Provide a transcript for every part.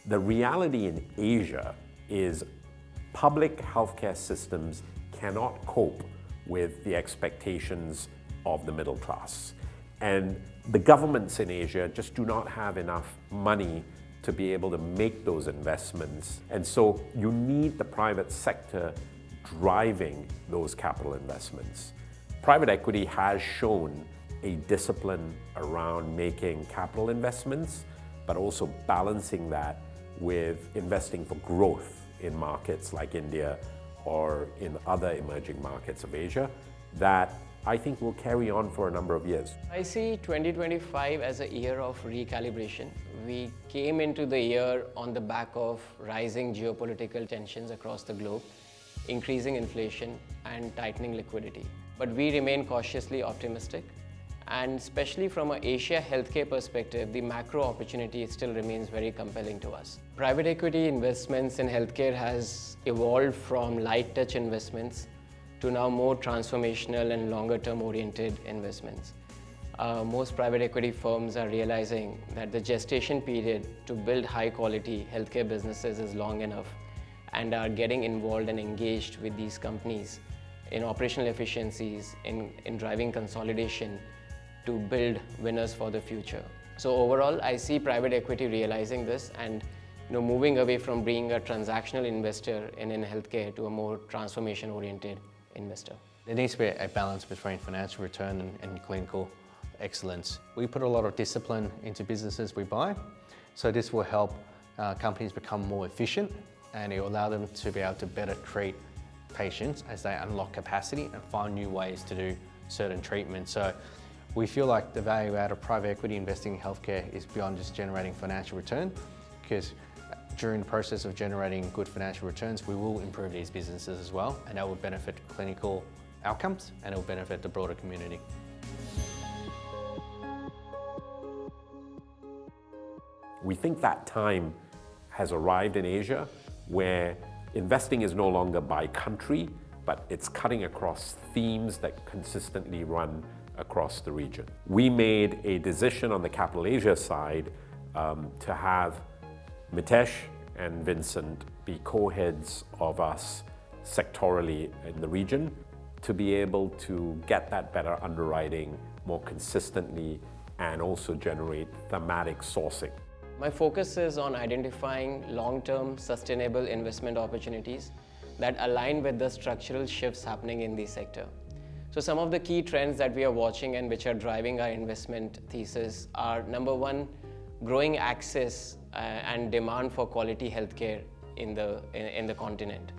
The reality in Asia is public healthcare systems cannot cope with the expectations of the middle class. And the governments in Asia just do not have enough money to be able to make those investments. And so you need the private sector driving those capital investments. Private equity has shown a discipline around making capital investments, but also balancing that with investing for growth in markets like India or in other emerging markets of Asia that I think will carry on for a number of years. I see 2025 as a year of recalibration. We came into the year on the back of rising geopolitical tensions across the globe, increasing inflation and tightening liquidity. But we remain cautiously optimistic. And especially from an Asia healthcare perspective, the macro opportunity still remains very compelling to us. Private equity investments in healthcare has evolved from light touch investments to now more transformational and longer term oriented investments. Most private equity firms are realizing that the gestation period to build high quality healthcare businesses is long enough and are getting involved and engaged with these companies in operational efficiencies, in driving consolidation, to build winners for the future. So overall, I see private equity realizing this and moving away from being a transactional investor in healthcare to a more transformation-oriented investor. There needs to be a balance between financial return and clinical excellence. We put a lot of discipline into businesses we buy, so this will help companies become more efficient, and it will allow them to be able to better treat patients as they unlock capacity and find new ways to do certain treatments. So we feel like the value out of private equity investing in healthcare is beyond just generating financial return, because during the process of generating good financial returns, we will improve these businesses as well, and that will benefit clinical outcomes and it will benefit the broader community. We think that time has arrived in Asia where investing is no longer by country, but it's cutting across themes that consistently run across the region. We made a decision on the Capital Asia side to have Mitesh and Vincent be co-heads of us sectorally in the region to be able to get that better underwriting more consistently and also generate thematic sourcing. My focus is on identifying long-term sustainable investment opportunities that align with the structural shifts happening in the sector. So some of the key trends that we are watching and which are driving our investment thesis are, number one, growing access and demand for quality healthcare in the continent.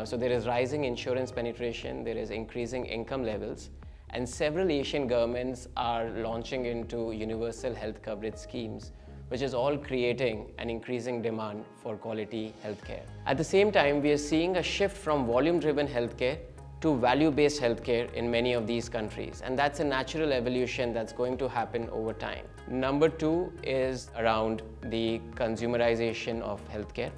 So there is rising insurance penetration, there is increasing income levels, and several Asian governments are launching into universal health coverage schemes, which is all creating an increasing demand for quality healthcare. At the same time, we are seeing a shift from volume-driven healthcare to value-based healthcare in many of these countries, and that's a natural evolution that's going to happen over time. Number two is around the consumerization of healthcare.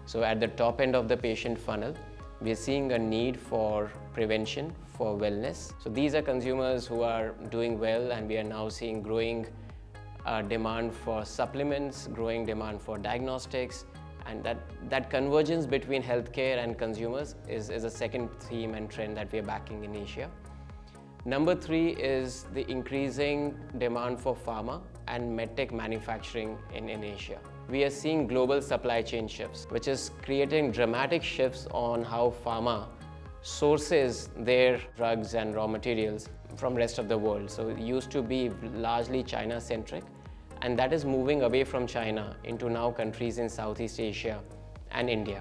So at the top end of the patient funnel, we're seeing a need for prevention, for wellness. So these are consumers who are doing well, and we are now seeing growing demand for supplements, growing demand for diagnostics, and that convergence between healthcare and consumers is a second theme and trend that we are backing in Asia. Number three is the increasing demand for pharma and medtech manufacturing in Asia. We are seeing global supply chain shifts, which is creating dramatic shifts on how pharma sources their drugs and raw materials from rest of the world. So it used to be largely China-centric, and that is moving away from China into now countries in Southeast Asia and India.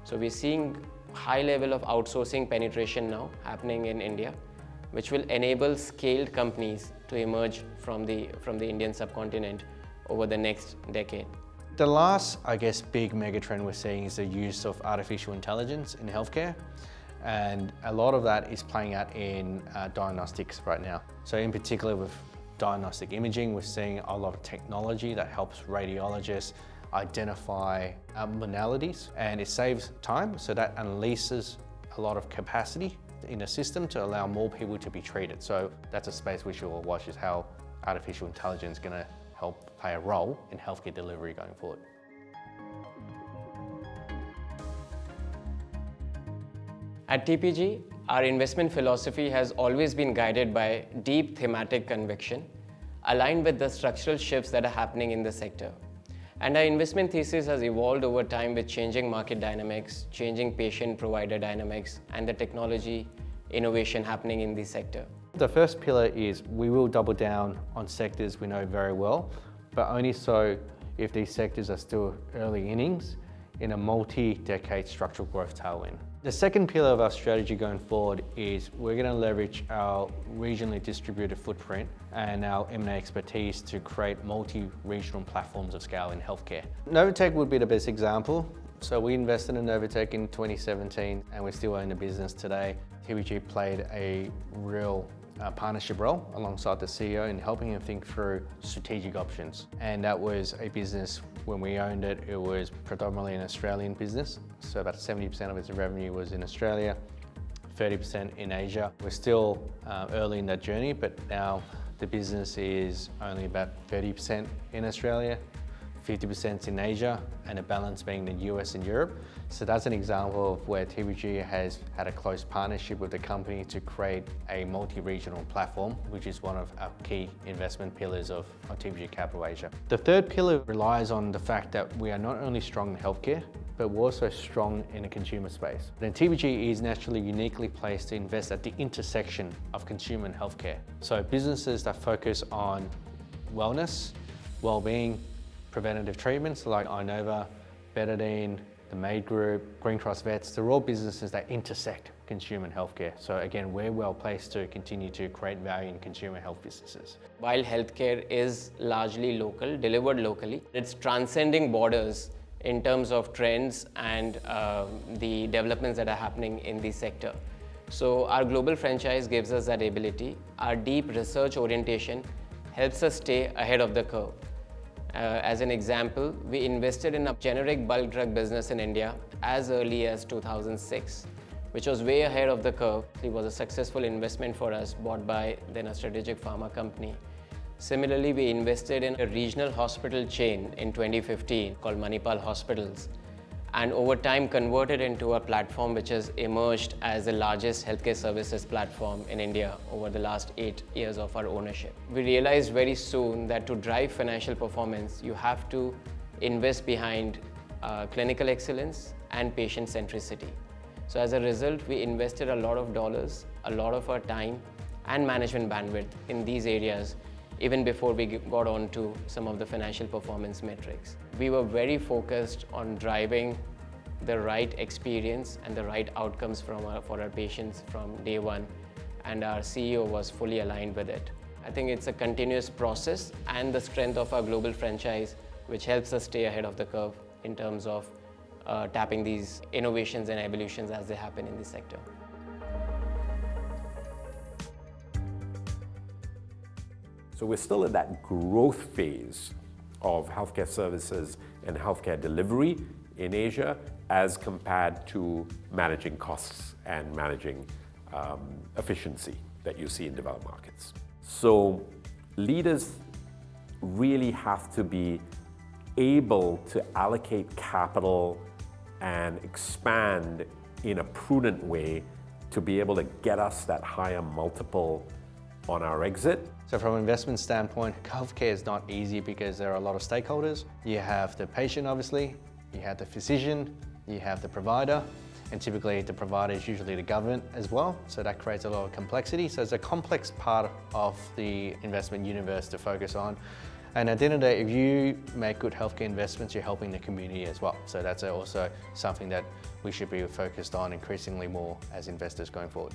So we're seeing high level of outsourcing penetration now happening in India, which will enable scaled companies to emerge from the Indian subcontinent over the next decade. The last, big megatrend we're seeing is the use of artificial intelligence in healthcare. And a lot of that is playing out in diagnostics right now. So in particular with diagnostic imaging, we're seeing a lot of technology that helps radiologists identify abnormalities, and it saves time, so that unleashes a lot of capacity in the system to allow more people to be treated. So that's a space which we'll watch, is how artificial intelligence is going to help play a role in healthcare delivery going forward. At TPG, our investment philosophy has always been guided by deep thematic conviction, aligned with the structural shifts that are happening in the sector. And our investment thesis has evolved over time with changing market dynamics, changing patient-provider dynamics, and the technology innovation happening in the sector. The first pillar is we will double down on sectors we know very well, but only so if these sectors are still early innings in a multi-decade structural growth tailwind. The second pillar of our strategy going forward is we're going to leverage our regionally distributed footprint and our M&A expertise to create multi-regional platforms of scale in healthcare. Novatech would be the best example. So we invested in Novatech in 2017 and we still own the business today. TPG played a real partnership role alongside the CEO in helping him think through strategic options. And that was a business, when we owned it, it was predominantly an Australian business. So about 70% of its revenue was in Australia, 30% in Asia. We're still early in that journey, but now the business is only about 30% in Australia, 50% in Asia, and a balance being the US and Europe. So that's an example of where TPG has had a close partnership with the company to create a multi-regional platform, which is one of our key investment pillars of TPG Capital Asia. The third pillar relies on the fact that we are not only strong in healthcare, but we're also strong in the consumer space. And TPG is naturally uniquely placed to invest at the intersection of consumer and healthcare. So businesses that focus on wellness, well-being, preventative treatments like Inova, Betadine, the Maid Group, Green Cross Vets, they're all businesses that intersect consumer and healthcare. So again, we're well placed to continue to create value in consumer health businesses. While healthcare is largely local, delivered locally, it's transcending borders in terms of trends and the developments that are happening in the sector. So our global franchise gives us that ability. Our deep research orientation helps us stay ahead of the curve. As an example, we invested in a generic bulk drug business in India as early as 2006, which was way ahead of the curve. It was a successful investment for us, bought by then a strategic pharma company. Similarly, we invested in a regional hospital chain in 2015 called Manipal Hospitals, and over time converted into a platform which has emerged as the largest healthcare services platform in India over the last 8 years of our ownership. We realized very soon that to drive financial performance, you have to invest behind clinical excellence and patient centricity. So as a result, we invested a lot of dollars, a lot of our time and management bandwidth in these areas even before we got on to some of the financial performance metrics. We were very focused on driving the right experience and the right outcomes for our patients from day one, and our CEO was fully aligned with it. I think it's a continuous process and the strength of our global franchise which helps us stay ahead of the curve in terms of tapping these innovations and evolutions as they happen in the sector. So we're still at that growth phase of healthcare services and healthcare delivery in Asia as compared to managing costs and managing efficiency that you see in developed markets. So leaders really have to be able to allocate capital and expand in a prudent way to be able to get us that higher multiple on our exit. So from an investment standpoint, healthcare is not easy because there are a lot of stakeholders. You have the patient, obviously, you have the physician, you have the provider, and typically the provider is usually the government as well. So that creates a lot of complexity. So it's a complex part of the investment universe to focus on. And at the end of the day, if you make good healthcare investments, you're helping the community as well. So that's also something that we should be focused on increasingly more as investors going forward.